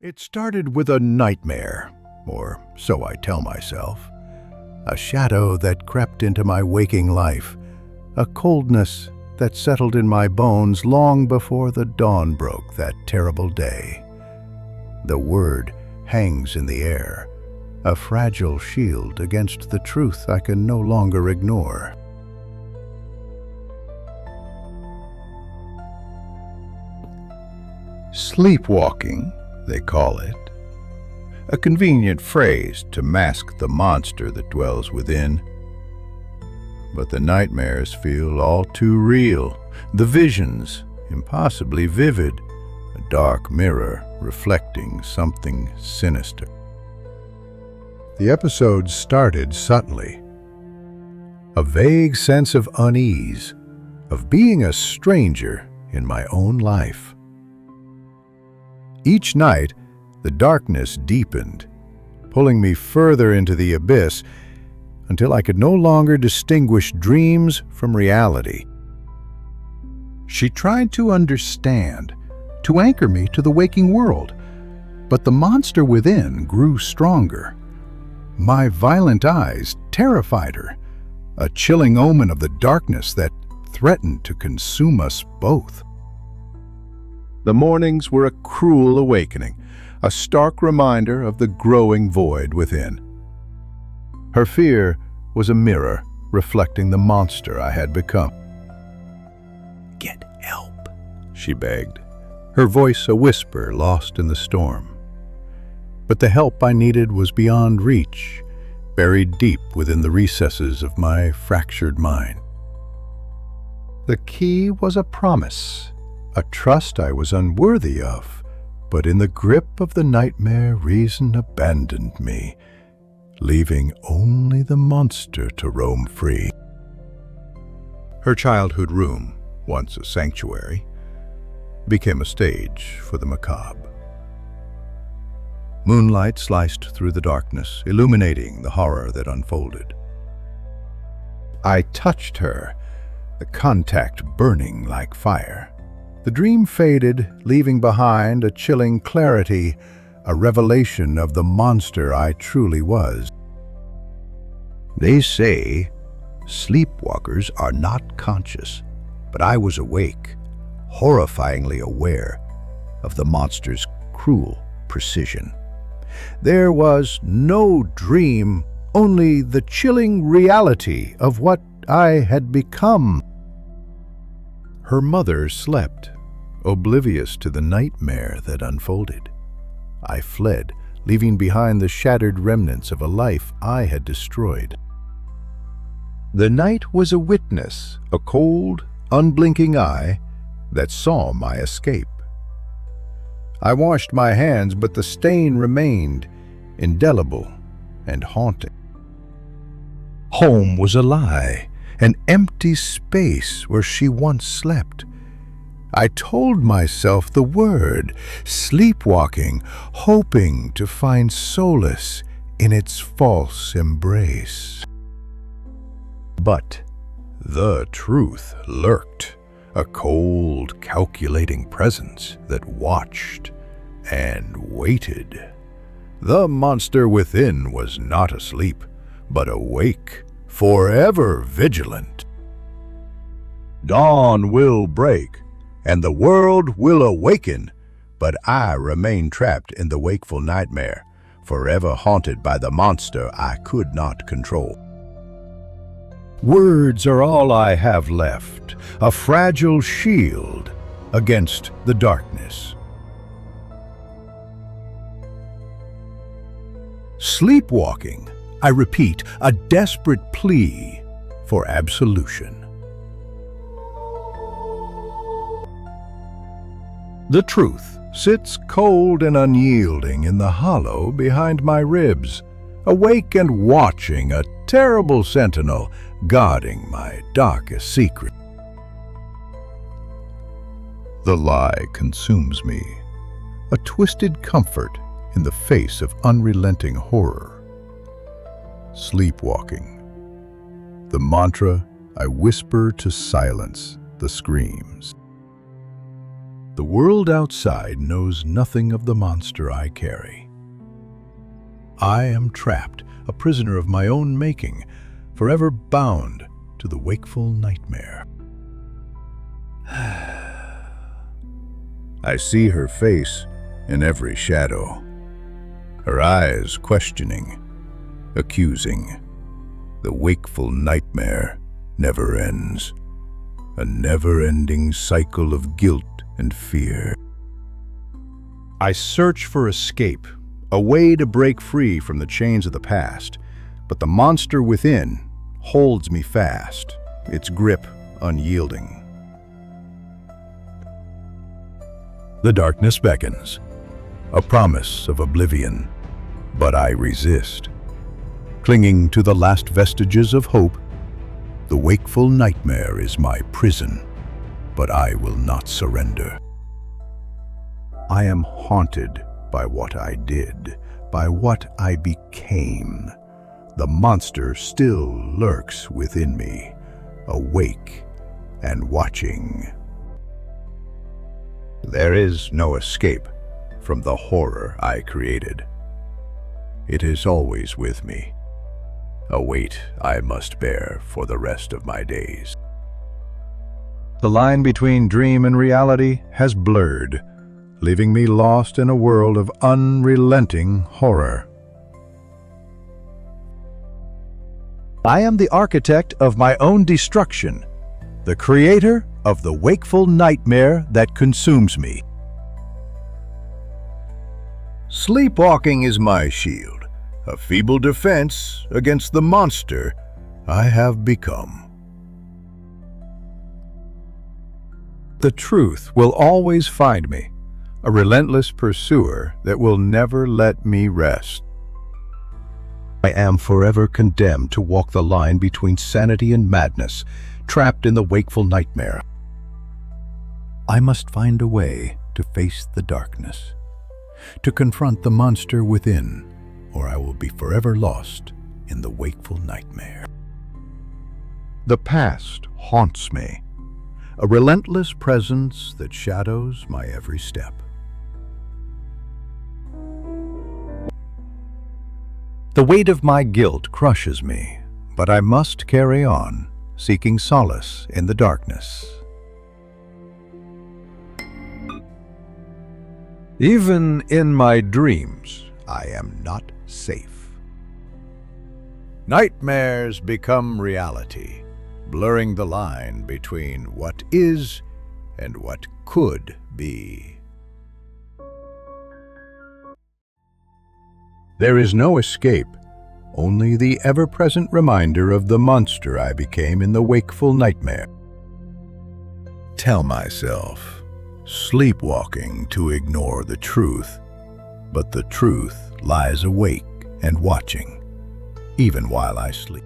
It started with a nightmare, or so I tell myself. A shadow that crept into my waking life, a coldness that settled in my bones long before the dawn broke that terrible day. The word hangs in the air, a fragile shield against the truth I can no longer ignore. Sleepwalking, they call it. A convenient phrase to mask the monster that dwells within. But the nightmares feel all too real, the visions impossibly vivid, a dark mirror reflecting something sinister. The episodes started subtly. A vague sense of unease, of being a stranger in my own life. Each night, the darkness deepened, pulling me further into the abyss until I could no longer distinguish dreams from reality. She tried to understand, to anchor me to the waking world, but the monster within grew stronger. My violent eyes terrified her, a chilling omen of the darkness that threatened to consume us both. The mornings were a cruel awakening, a stark reminder of the growing void within. Her fear was a mirror reflecting the monster I had become. "Get help," she begged, her voice a whisper lost in the storm. But the help I needed was beyond reach, buried deep within the recesses of my fractured mind. The key was a promise, a trust I was unworthy of, but in the grip of the nightmare, reason abandoned me, leaving only the monster to roam free. Her childhood room, once a sanctuary, became a stage for the macabre. Moonlight sliced through the darkness, illuminating the horror that unfolded. I touched her, the contact burning like fire. The dream faded, leaving behind a chilling clarity, a revelation of the monster I truly was. They say sleepwalkers are not conscious, but I was awake, horrifyingly aware of the monster's cruel precision. There was no dream, only the chilling reality of what I had become. Her mother slept, oblivious to the nightmare that unfolded. I fled, leaving behind the shattered remnants of a life I had destroyed. The night was a witness, a cold, unblinking eye that saw my escape. I washed my hands, but the stain remained, indelible and haunting. Home was a lie, an empty space where she once slept. I told myself the word, sleepwalking, hoping to find solace in its false embrace. But the truth lurked, a cold, calculating presence that watched and waited. The monster within was not asleep, but awake, forever vigilant. Dawn will break, and the world will awaken, but I remain trapped in the wakeful nightmare, forever haunted by the monster I could not control. Words are all I have left, a fragile shield against the darkness. Sleepwalking, I repeat, a desperate plea for absolution. The truth sits cold and unyielding in the hollow behind my ribs, awake and watching, a terrible sentinel guarding my darkest secret. The lie consumes me, a twisted comfort in the face of unrelenting horror. Sleepwalking, the mantra I whisper to silence the screams. The world outside knows nothing of the monster I carry. I am trapped, a prisoner of my own making, forever bound to the wakeful nightmare. I see her face in every shadow, her eyes questioning, accusing. The wakeful nightmare never ends, a never-ending cycle of guilt and fear. I search for escape, a way to break free from the chains of the past, but the monster within holds me fast, its grip unyielding. The darkness beckons, a promise of oblivion, but I resist. Clinging to the last vestiges of hope, the wakeful nightmare is my prison, but I will not surrender. I am haunted by what I did, by what I became. The monster still lurks within me, awake and watching. There is no escape from the horror I created. It is always with me, a weight I must bear for the rest of my days. The line between dream and reality has blurred, leaving me lost in a world of unrelenting horror. I am the architect of my own destruction, the creator of the wakeful nightmare that consumes me. Sleepwalking is my shield, a feeble defense against the monster I have become. The truth will always find me, a relentless pursuer that will never let me rest. I am forever condemned to walk the line between sanity and madness, trapped in the wakeful nightmare. I must find a way to face the darkness, to confront the monster within, or I will be forever lost in the wakeful nightmare. The past haunts me, a relentless presence that shadows my every step. The weight of my guilt crushes me, but I must carry on, seeking solace in the darkness. Even in my dreams, I am not safe. Nightmares become reality, blurring the line between what is and what could be. There is no escape, only the ever-present reminder of the monster I became in the wakeful nightmare. Tell myself, sleepwalking to ignore the truth, but the truth lies awake and watching, even while I sleep.